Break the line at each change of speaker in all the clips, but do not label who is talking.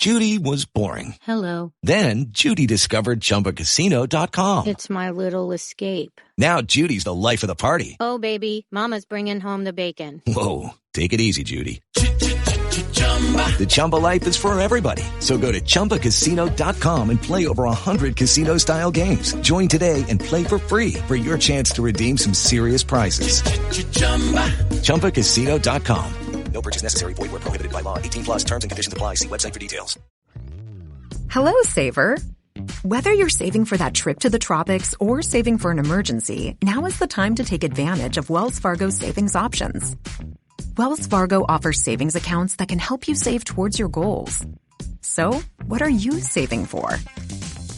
Judy was boring.
Hello.
Then Judy discovered ChumbaCasino.com.
It's my little escape.
Now Judy's the life of the party.
Oh, baby, mama's bringing home the bacon.
Whoa, take it easy, Judy. The Chumba life is for everybody. So go to ChumbaCasino.com and play over 100 casino-style games. Join today and play for free for your chance to redeem some serious prizes. ChumbaCasino.com. No purchase necessary. Void where prohibited by law. 18 plus terms and conditions apply. See website for details.
Hello, Saver. Whether you're saving for that trip to the tropics or saving for an emergency, now is the time to take advantage of Wells Fargo's savings options. Wells Fargo offers savings accounts that can help you save towards your goals. So, what are you saving for?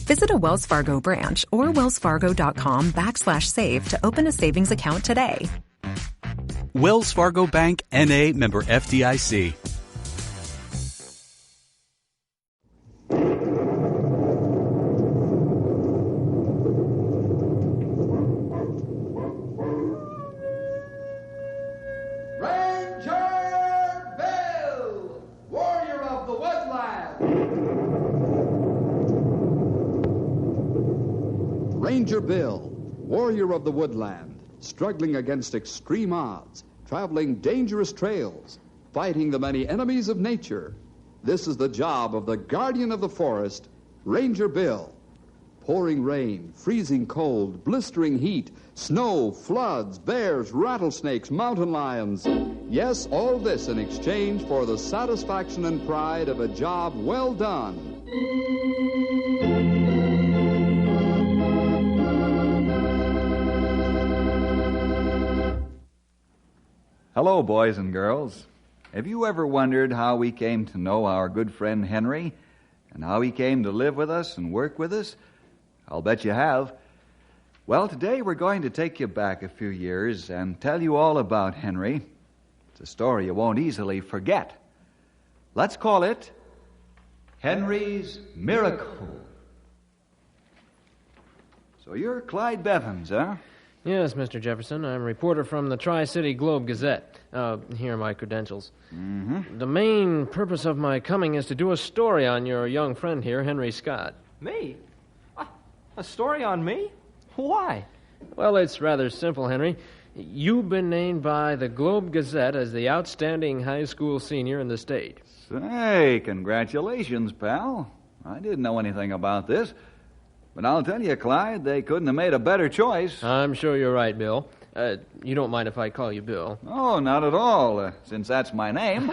Visit a Wells Fargo branch or wellsfargo.com/save to open a savings account today.
Wells Fargo Bank, N.A., member FDIC.
Ranger Bill, warrior of the woodland, struggling against extreme odds, traveling dangerous trails, fighting the many enemies of nature. This is the job of the guardian of the forest, Ranger Bill. Pouring rain, freezing cold, blistering heat, snow, floods, bears, rattlesnakes, mountain lions. Yes, all this in exchange for the satisfaction and pride of a job well done.
Hello, boys and girls. Have you ever wondered how we came to know our good friend Henry and how he came to live with us and work with us? I'll bet you have. Well, today we're going to take you back a few years and tell you all about Henry. It's a story you won't easily forget. Let's call it Henry's Miracle. So you're Clyde Bevins, huh?
Yes, Mr. Jefferson. I'm a reporter from the Tri-City Globe-Gazette. Here are my credentials.
Mm-hmm.
The main purpose of my coming is to do a story on your young friend here, Henry Scott.
Me? A story on me? Why?
Well, it's rather simple, Henry. You've been named by the Globe-Gazette as the outstanding high school senior in the state.
Say, congratulations, pal. I didn't know anything about this. But I'll tell you, Clyde, they couldn't have made a better choice.
I'm sure you're right, Bill. You don't mind if I call you Bill?
Oh, not at all, since that's my name.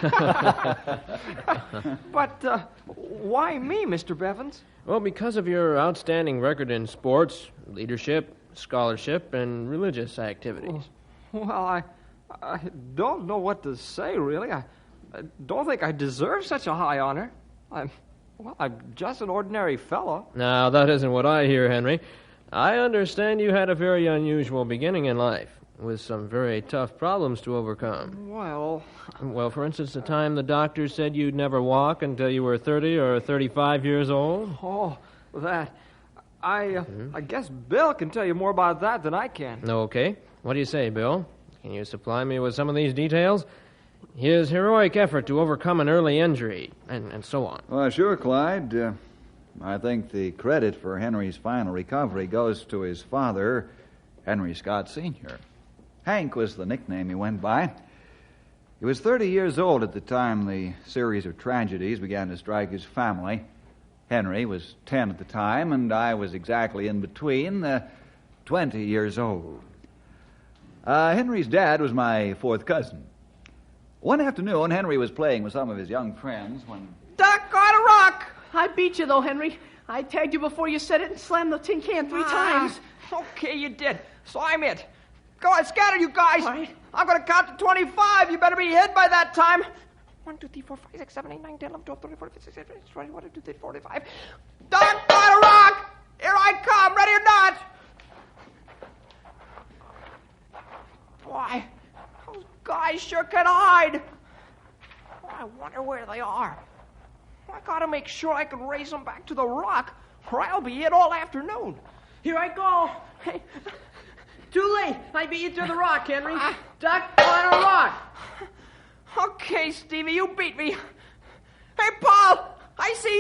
But why me, Mr. Bevins?
Well, because of your outstanding record in sports, leadership, scholarship, and religious activities.
Well, I don't know what to say, really. I don't think I deserve such a high honor. I'm just an ordinary fellow.
Now, that isn't what I hear, Henry. I understand you had a very unusual beginning in life, with some very tough problems to overcome.
Well,
for instance, the time the doctor said you'd never walk until you were 30 or 35 years old.
Oh, that. I guess Bill can tell you more about that than I can.
Okay. What do you say, Bill? Can you supply me with some of these details? His heroic effort to overcome an early injury, and so on.
Well, sure, Clyde. I think the credit for Henry's final recovery goes to his father, Henry Scott Sr. Hank was the nickname he went by. He was 30 years old at the time the series of tragedies began to strike his family. Henry was 10 at the time, and I was exactly in between, 20 years old. Henry's dad was my fourth cousin. One afternoon, Henry was playing with some of his young friends when...
Duck on a rock! I beat you, though, Henry. I tagged you before you said it and slammed the tin can 3 times.
Okay, you did. So I'm it. Go on, scatter, you guys.
All right.
I'm going to count to 25. You better be hit by that time. 1, 2, 3, 4, 5, 6, 7, 8, 9, 10, 11, 12, 13, 14, 15, 16, 17, 18, 19, 20, 21, 22, 23, 45. Duck on a rock! Here I come, ready or not. Boy, those guys sure can hide. I wonder where they are. I gotta make sure I can race them back to the rock, or I'll be hit all afternoon.
Here I go. Hey, too late. I beat you to the rock, Henry. Duck on a rock.
Okay, Stevie, you beat me. Hey, Paul, I see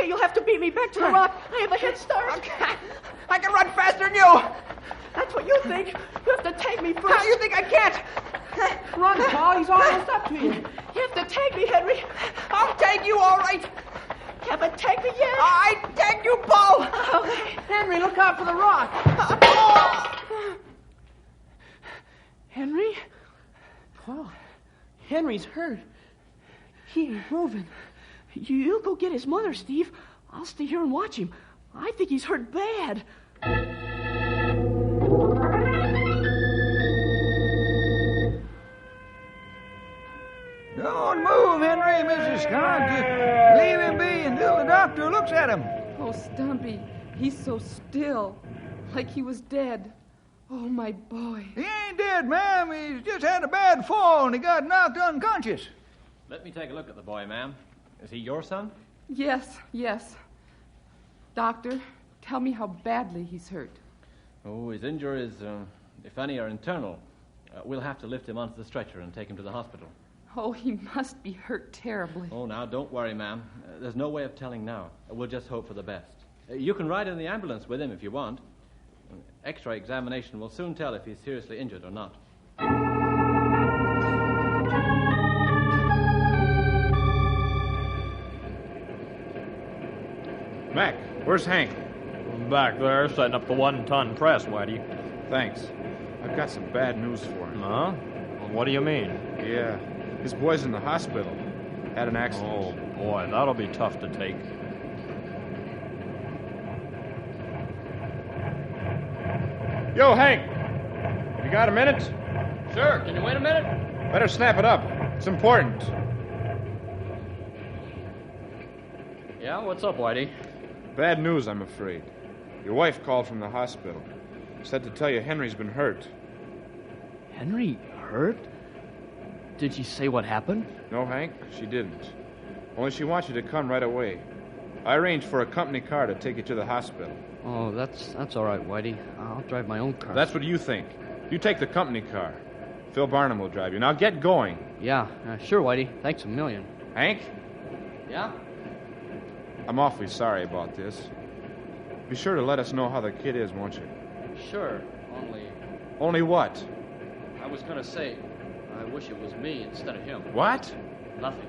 Okay, you'll have to beat me back to the rock. I have a head start.
Okay. I can run faster than you.
That's what you think. You have to tag me first.
How you think I can't?
Run, Paul. He's almost up to you. You have to tag me, Henry.
I'll take you, all right.
You haven't tagged me yet.
I take you, Paul.
Okay. Henry, look out for the rock. Henry? Paul, Henry's hurt. He ain't moving. You go get his mother, Steve. I'll stay here and watch him. I think he's hurt bad.
Don't move, Henry, Mrs. Scott. Leave him be until the doctor looks at him.
Oh, Stumpy, he's so still, like he was dead. Oh, my boy.
He ain't dead, ma'am. He's just had a bad fall and he got knocked unconscious.
Let me take a look at the boy, ma'am. Is he your son?
Yes. Doctor, tell me how badly he's hurt.
Oh, his injuries, if any, are internal. We'll have to lift him onto the stretcher and take him to the hospital.
Oh, he must be hurt terribly.
Oh, now, don't worry, ma'am. There's no way of telling now. We'll just hope for the best. You can ride in the ambulance with him if you want. X-ray examination will soon tell if he's seriously injured or not.
Mac, where's Hank?
Back there, setting up the 1-ton press, Whitey.
Thanks. I've got some bad news for him.
Huh? What do you mean?
Yeah, his boy's in the hospital. Had an accident.
Oh, boy, that'll be tough to take.
Yo, Hank! You got a minute?
Sure. Can you wait a minute?
Better snap it up. It's important.
Yeah, what's up, Whitey?
Bad news, I'm afraid. Your wife called from the hospital. Said to tell you Henry's been hurt.
Henry hurt? Did she say what happened?
No, Hank, she didn't. Only she wants you to come right away. I arranged for a company car to take you to the hospital.
Oh, that's all right, Whitey. I'll drive my own car.
That's what you think. You take the company car. Phil Barnum will drive you. Now get going.
Yeah, sure, Whitey. Thanks a million.
Hank?
Yeah?
I'm awfully sorry about this. Be sure to let us know how the kid is, won't you?
Sure, only...
Only what?
I was going to say, I wish it was me instead of him.
What?
Nothing.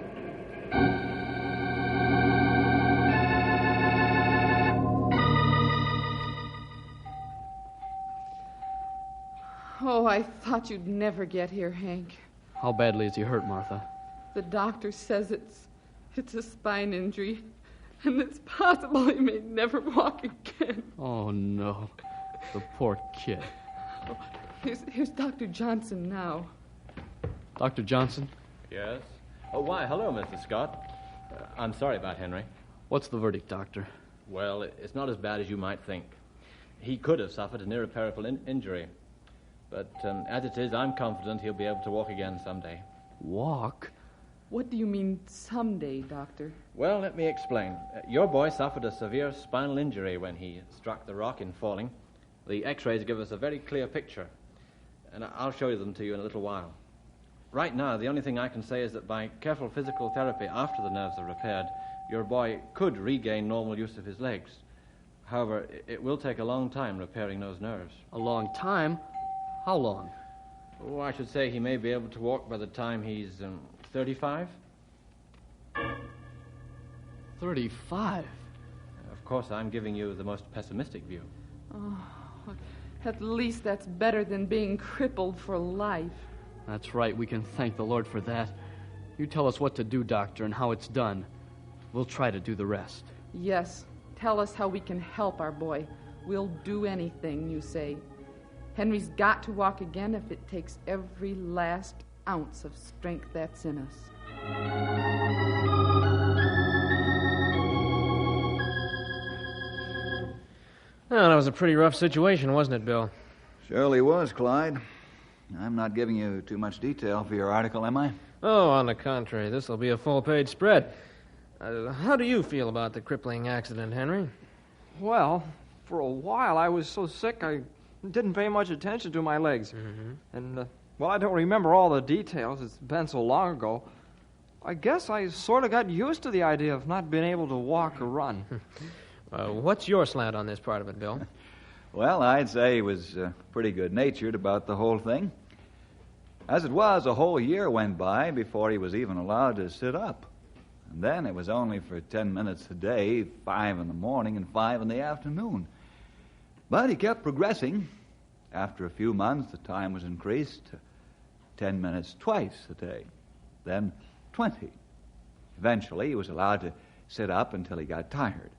Oh, I thought you'd never get here, Hank.
How badly is he hurt, Martha?
The doctor says it's a spine injury, and it's possible he may never walk again.
Oh, no. The poor kid.
Oh, here's Dr. Johnson now.
Dr. Johnson?
Yes? Oh, why, hello, Mrs. Scott. I'm sorry about Henry.
What's the verdict, Doctor?
Well, it's not as bad as you might think. He could have suffered an irreparable injury. But as it is, I'm confident he'll be able to walk again someday.
Walk?
What do you mean, someday, Doctor?
Well, let me explain. Your boy suffered a severe spinal injury when he struck the rock in falling. The X-rays give us a very clear picture, and I'll show them to you in a little while. Right now, the only thing I can say is that by careful physical therapy after the nerves are repaired, your boy could regain normal use of his legs. However, it will take a long time repairing those nerves.
A long time? How long?
Oh, I should say he may be able to walk by the time he's 35.
35?
Of course, I'm giving you the most pessimistic view.
Oh, at least that's better than being crippled for life.
That's right. We can thank the Lord for that. You tell us what to do, Doctor, and how it's done. We'll try to do the rest.
Yes. Tell us how we can help our boy. We'll do anything, you say. Henry's got to walk again if it takes every last ounce of strength that's in us.
Well, that was a pretty rough situation, wasn't it, Bill?
Surely was, Clyde. I'm not giving you too much detail for your article, am I?
Oh, on the contrary, this will be a full-page spread. How do you feel about the crippling accident, Henry?
Well, for a while I was so sick I didn't pay much attention to my legs.
Mm-hmm.
And, well, I don't remember all the details. It's been so long ago.
I guess I sort of got used to the idea of not being able to walk or run.
What's your slant on this part of it, Bill?
Well, I'd say he was pretty good-natured about the whole thing. As it was, a whole year went by before he was even allowed to sit up. And then it was only for 10 minutes a day, 5 in the morning and 5 in the afternoon. But he kept progressing. After a few months, the time was increased to 10 minutes twice a day, then 20. Eventually, he was allowed to sit up until he got tired.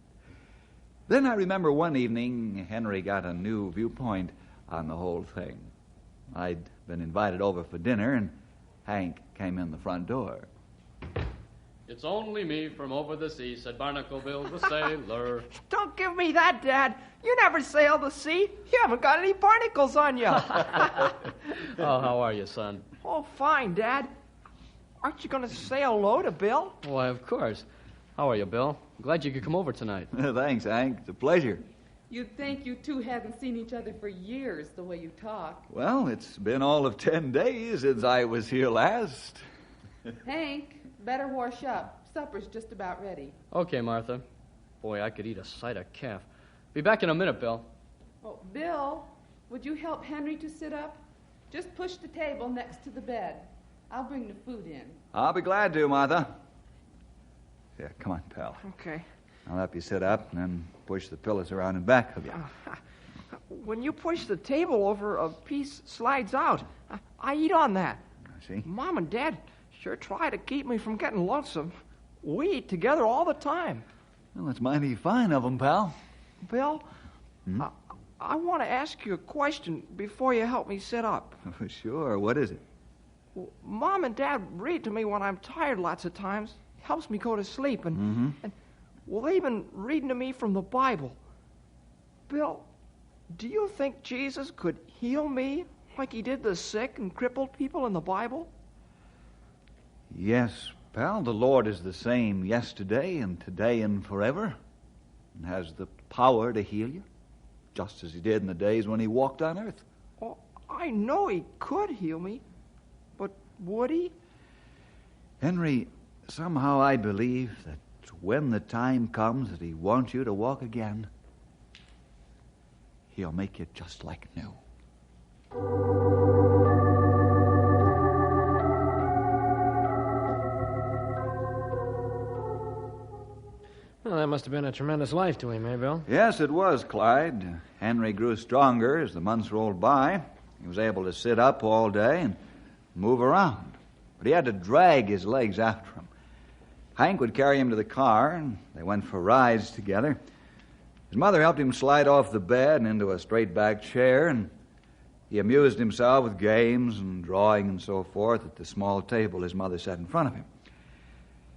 Then I remember one evening, Henry got a new viewpoint on the whole thing. I'd been invited over for dinner, and Hank came in the front door.
It's only me from over the sea, said Barnacle Bill the sailor.
Don't give me that, Dad. You never sailed the sea. You haven't got any barnacles on you.
Oh, how are you, son?
Oh, fine, Dad. Aren't you going to say hello to Bill?
Why, of course. How are you, Bill? Glad you could come over tonight.
Thanks, Hank. It's a pleasure.
You'd think you two hadn't seen each other for years, the way you talk.
Well, it's been all of 10 days since I was here last.
Hank, better wash up. Supper's just about ready.
Okay, Martha. Boy, I could eat a side of calf. Be back in a minute, Bill.
Oh, Bill, would you help Henry to sit up? Just push the table next to the bed. I'll bring the food in.
I'll be glad to, Martha. Yeah, come on, pal.
Okay.
I'll help you sit up and then push the pillows around in back of you.
When you push the table over, a piece slides out. I eat on that.
I see.
Mom and Dad sure try to keep me from getting lonesome. We eat together all the time.
Well, that's mighty fine of them, pal.
Bill, I want to ask you a question before you help me sit up.
Sure. What is it?
Mom and Dad read to me when I'm tired lots of times. Helps me go to sleep. And well, they've been reading to me from the Bible. Bill, do you think Jesus could heal me like he did the sick and crippled people in the Bible?
Yes, pal. The Lord is the same yesterday and today and forever, and has the power to heal you, just as he did in the days when he walked on earth.
Oh, I know he could heal me, but would he?
Henry, somehow I believe that when the time comes that he wants you to walk again, he'll make you just like new.
Well, that must have been a tremendous life to him, eh, Bill?
Yes, it was, Clyde. Henry grew stronger as the months rolled by. He was able to sit up all day and move around, but he had to drag his legs after him. Hank would carry him to the car, and they went for rides together. His mother helped him slide off the bed and into a straight-back chair, and he amused himself with games and drawing and so forth at the small table his mother set in front of him.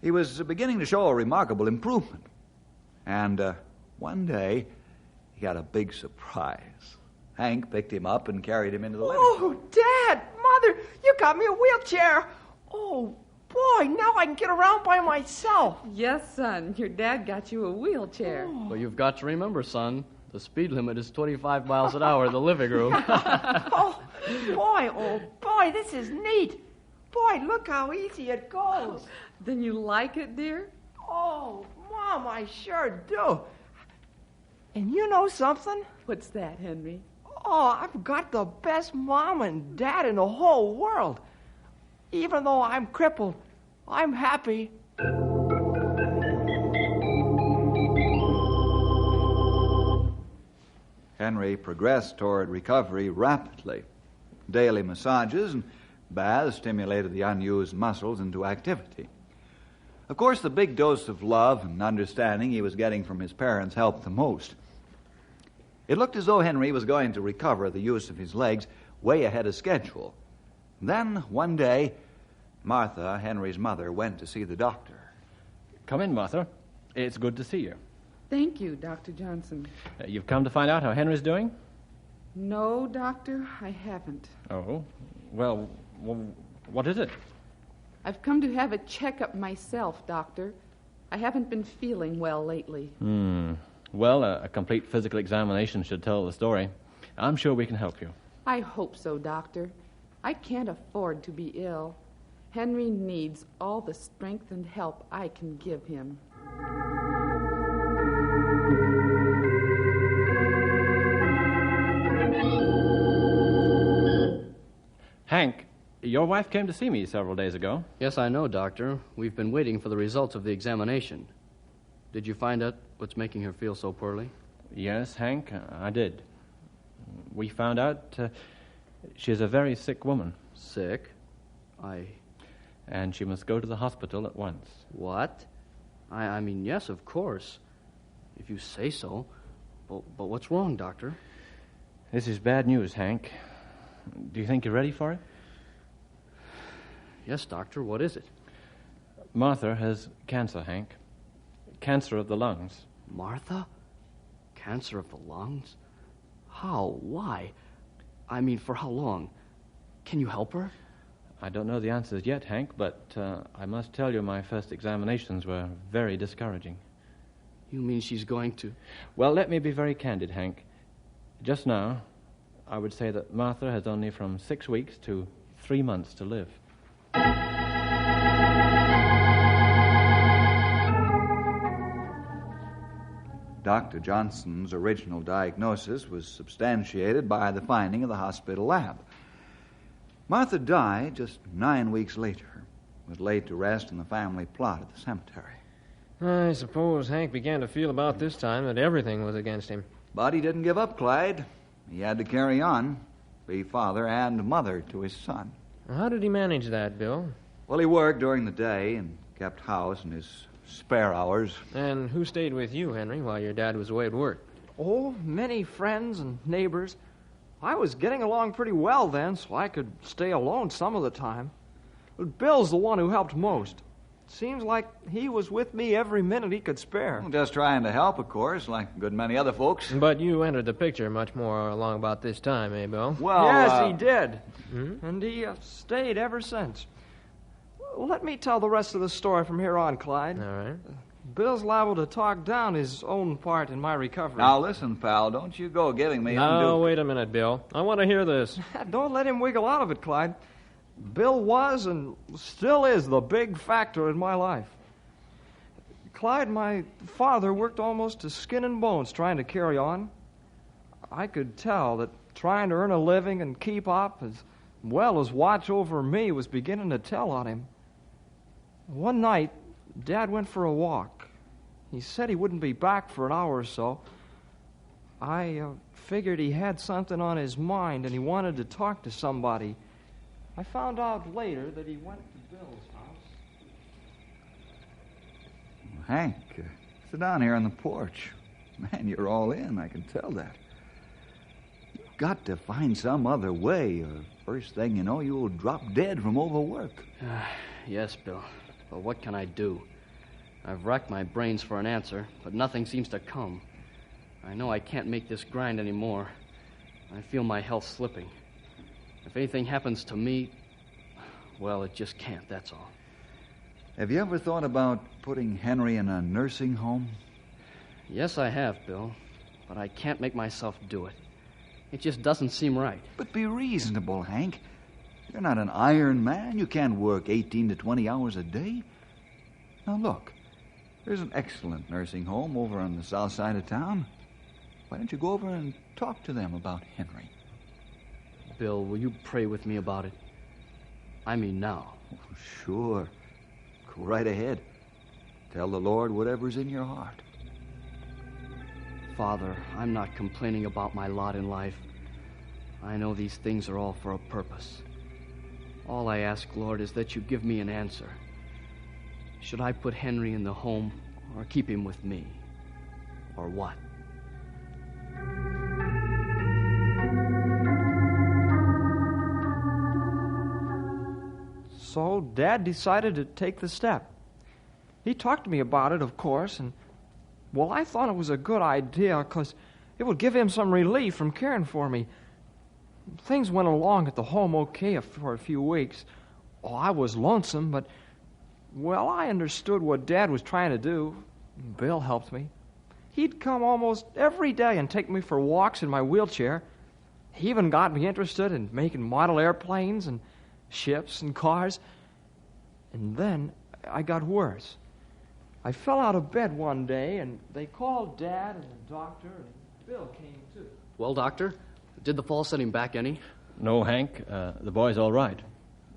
He was beginning to show a remarkable improvement. And one day, he got a big surprise. Hank picked him up and carried him into the living room.
Oh, Dad, Mother, you got me a wheelchair. Oh, boy, now I can get around by myself.
Yes, son, your dad got you a wheelchair.
Well, you've got to remember, son, the speed limit is 25 miles an hour in the living room.
Oh, boy, this is neat. Boy, look how easy it goes.
Then you like it, dear?
Oh, Mom, I sure do. And you know something?
What's that, Henry?
Oh, I've got the best mom and dad in the whole world. Even though I'm crippled, I'm happy.
Henry progressed toward recovery rapidly. Daily massages and baths stimulated the unused muscles into activity. Of course, the big dose of love and understanding he was getting from his parents helped the most. It looked as though Henry was going to recover the use of his legs way ahead of schedule. Then, one day, Martha, Henry's mother, went to see the doctor.
Come in, Martha. It's good to see you.
Thank you, Dr. Johnson.
You've come to find out how Henry's doing?
No, Doctor, I haven't.
Oh, well, what is it?
I've come to have a checkup myself, Doctor. I haven't been feeling well lately.
Well, a complete physical examination should tell the story. I'm sure we can help you.
I hope so, Doctor. I can't afford to be ill. Henry needs all the strength and help I can give him.
Hank, your wife came to see me several days ago.
Yes, I know, Doctor. We've been waiting for the results of the examination. Did you find out what's making her feel so poorly?
Yes, Hank, I did. We found out she's a very sick woman.
Sick?
And she must go to the hospital at once.
What? I mean, yes, of course. If you say so. But what's wrong, Doctor?
This is bad news, Hank. Do you think you're ready for it?
Yes, Doctor. What is it?
Martha has cancer, Hank. Cancer of the lungs.
Martha? Cancer of the lungs? How? Why? I mean, for how long? Can you help her?
I don't know the answers yet, Hank, but I must tell you my first examinations were very discouraging.
You mean she's going to...
Well, let me be very candid, Hank. Just now, I would say that Martha has only from 6 weeks to 3 months to live.
Dr. Johnson's original diagnosis was substantiated by the finding of the hospital lab. Martha died just 9 weeks later, was laid to rest in the family plot at the cemetery.
I suppose Hank began to feel about this time that everything was against him.
But he didn't give up, Clyde. He had to carry on, be father and mother to his son.
How did he manage that, Bill?
Well, he worked during the day and kept house in his spare hours.
And who stayed with you, Henry, while your dad was away at work?
Oh, many friends and neighbors. I was getting along pretty well then, so I could stay alone some of the time. But Bill's the one who helped most. Seems like he was with me every minute he could spare.
Well, just trying to help, of course, like a good many other folks.
But you entered the picture much more along about this time, eh, Bill?
Well,
yes, he did. And he stayed ever since. Let me tell the rest of the story from here on, Clyde.
All right.
Bill's liable to talk down his own part in my recovery.
Now, listen, pal, don't you go giving me
Now, wait a minute, Bill. I want to hear this.
Don't let him wiggle out of it, Clyde. Bill was and still is the big factor in my life. Clyde, my father worked almost to skin and bones trying to carry on. I could tell that trying to earn a living and keep up as well as watch over me was beginning to tell on him. One night, Dad went for a walk. He said he wouldn't be back for an hour or so. I figured he had something on his mind and he wanted to talk to somebody. I found out later that he went to Bill's house.
Hank, sit down here on the porch. Man, you're all in, I can tell that. You've got to find some other way, or first thing you know, you'll drop dead from overwork.
Yes, Bill, but what can I do? I've racked my brains for an answer, but nothing seems to come. I know I can't make this grind anymore. I feel my health slipping. If anything happens to me, well, it just can't, that's all.
Have you ever thought about putting Henry in a nursing home?
Yes, I have, Bill, but I can't make myself do it. It just doesn't seem right.
But be reasonable, Hank. You're not an iron man. You can't work 18 to 20 hours a day. Now, look, there's an excellent nursing home over on the south side of town. Why don't you go over and talk to them about Henry?
Bill, will you pray with me about it? I mean now.
Oh, sure. Go right ahead. Tell the Lord whatever's in your heart.
Father, I'm not complaining about my lot in life. I know these things are all for a purpose. All I ask, Lord, is that you give me an answer. Should I put Henry in the home or keep him with me? Or what?
So Dad decided to take the step. He talked to me about it, of course, and, well, I thought it was a good idea because it would give him some relief from caring for me. Things went along at the home okay for a few weeks. Oh, I was lonesome, but, well, I understood what Dad was trying to do. Bill helped me. He'd come almost every day and take me for walks in my wheelchair. He even got me interested in making model airplanes and ships and cars. And then I got worse. I fell out of bed one day, and they called Dad and the doctor, and Bill came too.
Well, Doctor, did the fall set him back any?
No, Hank. The boy's all right.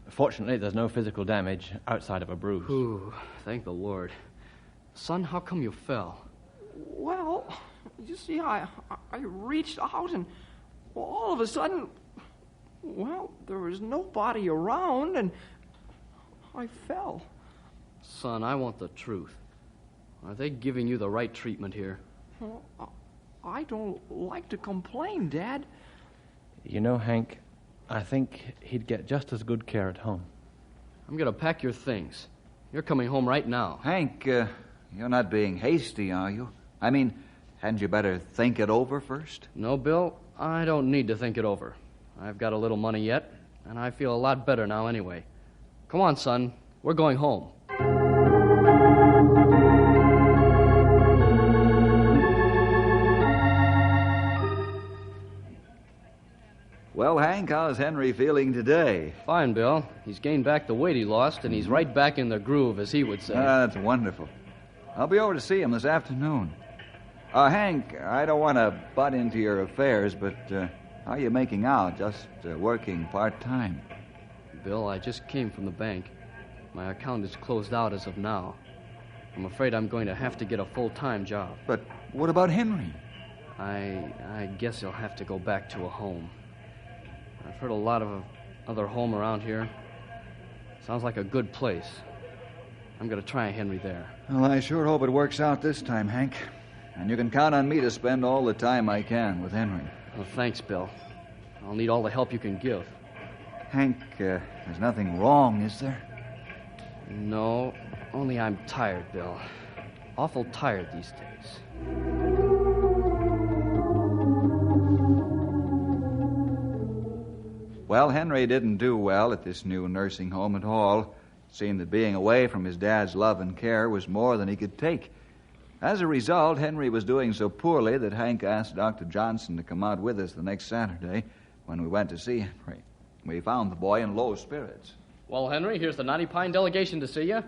Fortunately, there's no physical damage outside of a bruise.
Ooh, thank the Lord. Son, how come you fell?
Well, you see, I reached out, and all of a sudden, well, there was nobody around, and I fell.
Son, I want the truth. Are they giving you the right treatment here?
Well, I don't like to complain, Dad.
You know, Hank, I think he'd get just as good care at home.
I'm going to pack your things. You're coming home right now.
Hank, you're not being hasty, are you? I mean, hadn't you better think it over first?
No, Bill, I don't need to think it over. I've got a little money yet, and I feel a lot better now anyway. Come on, son. We're going home.
Well, Hank, how's Henry feeling today?
Fine, Bill. He's gained back the weight he lost, and he's right back in the groove, as he would say.
That's wonderful. I'll be over to see him this afternoon. Hank, I don't want to butt into your affairs, but how are you making out, just working part-time?
Bill, I just came from the bank. My account is closed out as of now. I'm afraid I'm going to have to get a full-time job.
But what about Henry?
I guess he'll have to go back to a home. I've heard a lot of other home around here. Sounds like a good place. I'm going to try Henry there.
Well, I sure hope it works out this time, Hank. And you can count on me to spend all the time I can with Henry.
Well, thanks, Bill. I'll need all the help you can give.
Hank, there's nothing wrong, is there?
No, only I'm tired, Bill. Awful tired these days.
Well, Henry didn't do well at this new nursing home at all. It seemed that being away from his dad's love and care was more than he could take. As a result, Henry was doing so poorly that Hank asked Dr. Johnson to come out with us the next Saturday when we went to see Henry. We found the boy in low spirits.
Well, Henry, here's the Knotty Pine delegation to see you.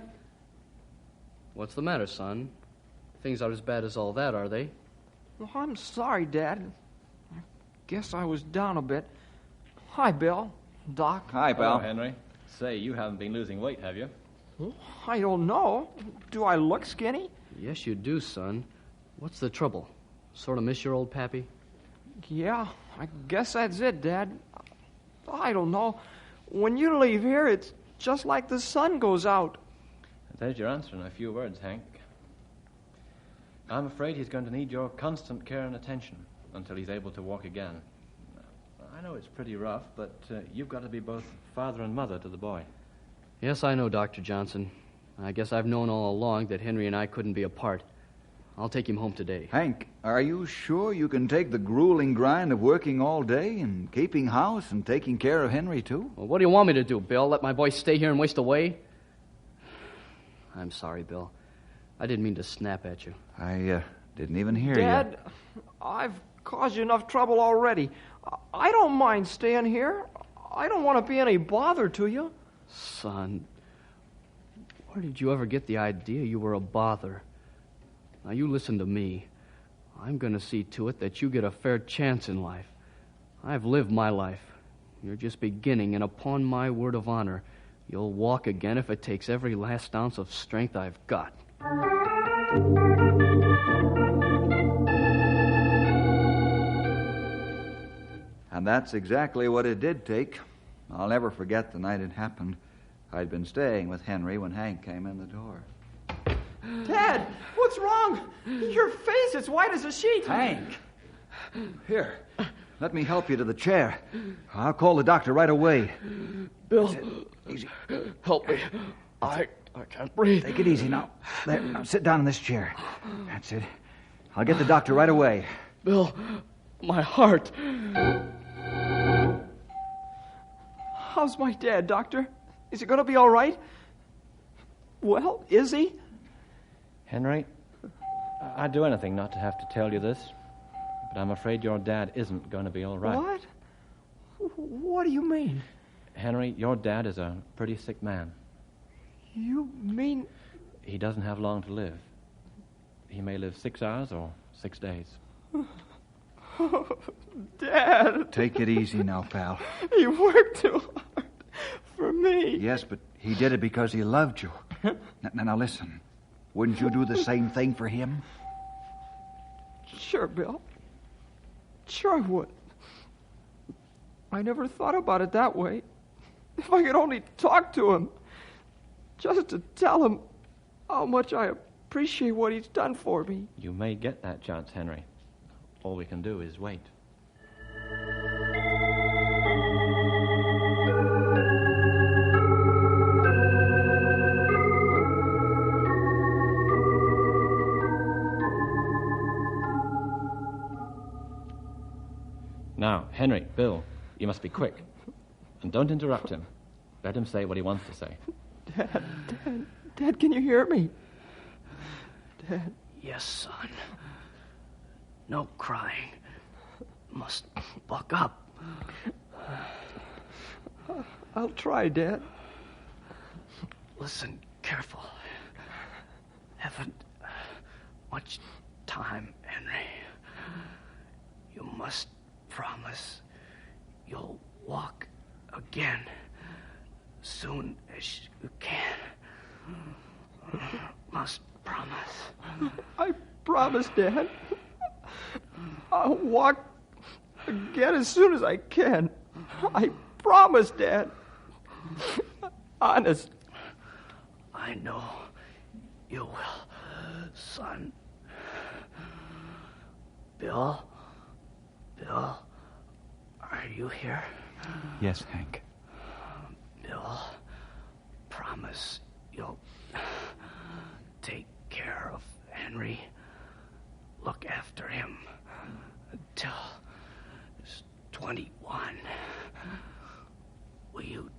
What's the matter, son? Things aren't as bad as all that, are they?
Well, I'm sorry, Dad. I guess I was down a bit. Hi, Bill. Doc.
Hi, pal.
Hello, Henry. Say, you haven't been losing weight, have you?
Well, I don't know. Do I look skinny?
Yes, you do, son. What's the trouble? Sort of miss your old pappy?
Yeah, I guess that's it, Dad. I don't know. When you leave here, it's just like the sun goes out.
There's your answer in a few words, Hank. I'm afraid he's going to need your constant care and attention until he's able to walk again. I know it's pretty rough, but you've got to be both father and mother to the boy.
Yes, I know, Dr. Johnson. I guess I've known all along that Henry and I couldn't be apart. I'll take him home today.
Hank, are you sure you can take the grueling grind of working all day and keeping house and taking care of Henry, too?
Well, what do you want me to do, Bill? Let my boy stay here and waste away? I'm sorry, Bill. I didn't mean to snap at you.
I didn't even hear
Dad, I've caused you enough trouble already. I don't mind staying here. I don't want to be any bother to you.
Son, where did you ever get the idea you were a bother? Now, you listen to me. I'm going to see to it that you get a fair chance in life. I've lived my life. You're just beginning, and upon my word of honor, you'll walk again if it takes every last ounce of strength I've got.
And that's exactly what it did take. I'll never forget the night it happened. I'd been staying with Henry when Hank came in the door.
Dad, what's wrong? Your face is white as a sheet.
Hank! Here, let me help you to the chair. I'll call the doctor right away.
Bill,
easy.
Help me. I can't breathe.
Take it easy now. There, now sit down in this chair. That's it. I'll get the doctor right away.
Bill, my heart.
How's my dad, Doctor? Is he going to be all right? Well, is he?
Henry, I'd do anything not to have to tell you this, but I'm afraid your dad isn't going to be all right.
What? What do you mean?
Henry, your dad is a pretty sick man.
You mean...
He doesn't have long to live. He may live 6 hours or 6 days.
Oh, Dad.
Take it easy now, pal.
He worked too hard for me.
Yes, but he did it because he loved you. Now listen. Wouldn't you do the same thing for him?
Sure, Bill. Sure I would. I never thought about it that way. If I could only talk to him. Just to tell him how much I appreciate what he's done for me.
You may get that chance, Henry. All we can do is wait. Now, Henry, Bill, you must be quick. And don't interrupt him. Let him say what he wants to say.
Dad, can you hear me? Dad.
Yes, son. No crying. Must buck up.
I'll try, Dad.
Listen careful. Haven't much time, Henry. You must promise you'll walk again soon as you can. Must promise.
I promise, Dad. I'll walk again as soon as I can. I promise, Dad. Honest.
I know you will, son. Bill? Bill? Are you here?
Yes, Hank.
Bill, promise you'll take care of Henry. Look after him until he's 21. Will you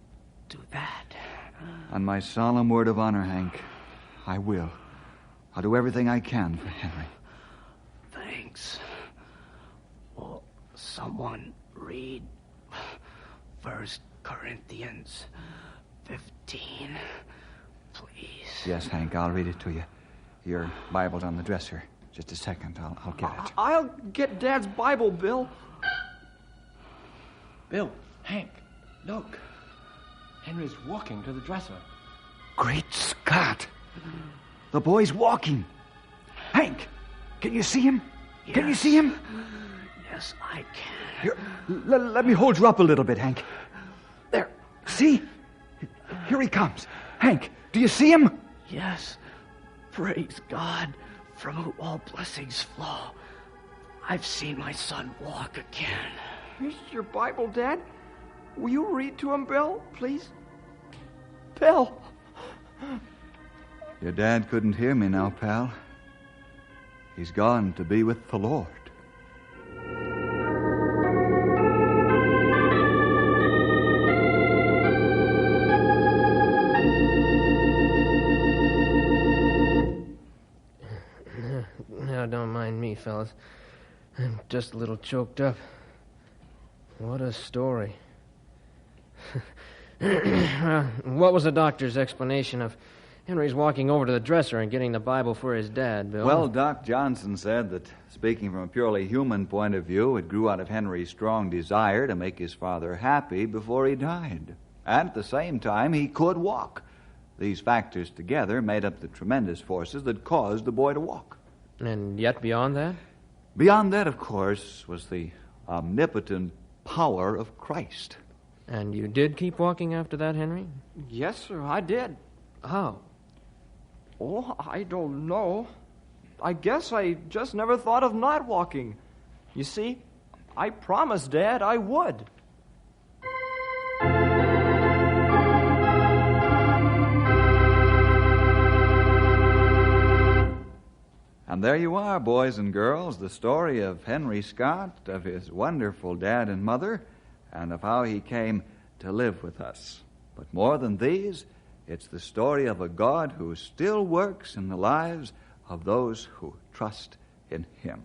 do that?
On my solemn word of honor, Hank, I will. I'll do everything I can for Henry.
Thanks. Will someone read 1 Corinthians 15, please?
Yes, Hank, I'll read it to you. Your Bible's on the dresser. Just a second, I'll get it.
I'll get Dad's Bible, Bill.
Bill, Hank, look. Henry's walking to the dresser.
Great Scott! The boy's walking. Hank, can you see him?
Yes.
Can you see him?
Yes, I can.
Here, let me hold you up a little bit, Hank. There, see? Here he comes. Hank, do you see him?
Yes. Praise God, from whom all blessings flow. I've seen my son walk again.
Here's your Bible, Dad. Will you read to him, Bill, please? Bill.
Your dad couldn't hear me now, pal. He's gone to be with the Lord.
Now, don't mind me, fellas. I'm just a little choked up. What a story. What was the doctor's explanation of Henry's walking over to the dresser and getting the Bible for his dad, Bill?
Well, Doc Johnson said that, speaking from a purely human point of view, it grew out of Henry's strong desire to make his father happy before he died. And at the same time, he could walk. These factors together made up the tremendous forces that caused the boy to walk.
And yet beyond that?
Beyond that, of course, was the omnipotent power of Christ.
And you did keep walking after that, Henry?
Yes, sir, I did.
How?
Oh, I don't know. I guess I just never thought of not walking. You see, I promised Dad I would.
And there you are, boys and girls, the story of Henry Scott, of his wonderful dad and mother, and of how he came to live with us. But more than these, it's the story of a God who still works in the lives of those who trust in him.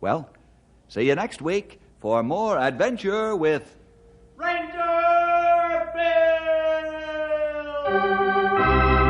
Well, see you next week for more adventure with
Ranger Bill!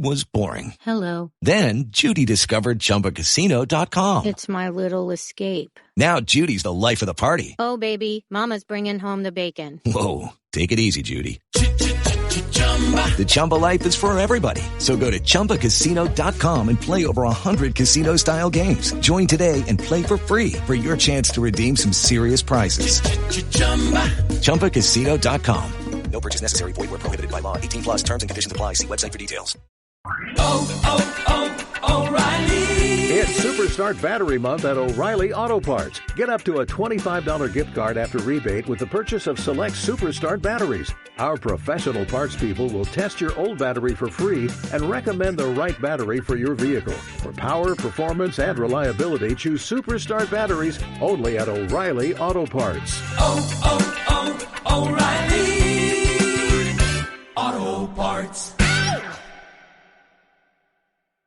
was boring.
Hello.
Then Judy discovered ChumbaCasino.com.
It's my little escape.
Now Judy's the life of the party.
Oh, baby, mama's bringing home the bacon.
Whoa, take it easy, Judy. The Chumba life is for everybody. So go to ChumbaCasino.com and play over 100 casino-style games. Join today and play for free for your chance to redeem some serious prizes. ChumbaCasino.com. No purchase necessary. Void where prohibited by law. 18 plus terms and conditions apply. See website for details.
O'Reilly. It's Superstart Battery Month at O'Reilly Auto Parts. Get up to a $25 gift card after rebate with the purchase of select Superstart batteries. Our professional parts people will test your old battery for free and recommend the right battery for your vehicle. For power, performance, and reliability, choose Superstart batteries only at O'Reilly Auto Parts.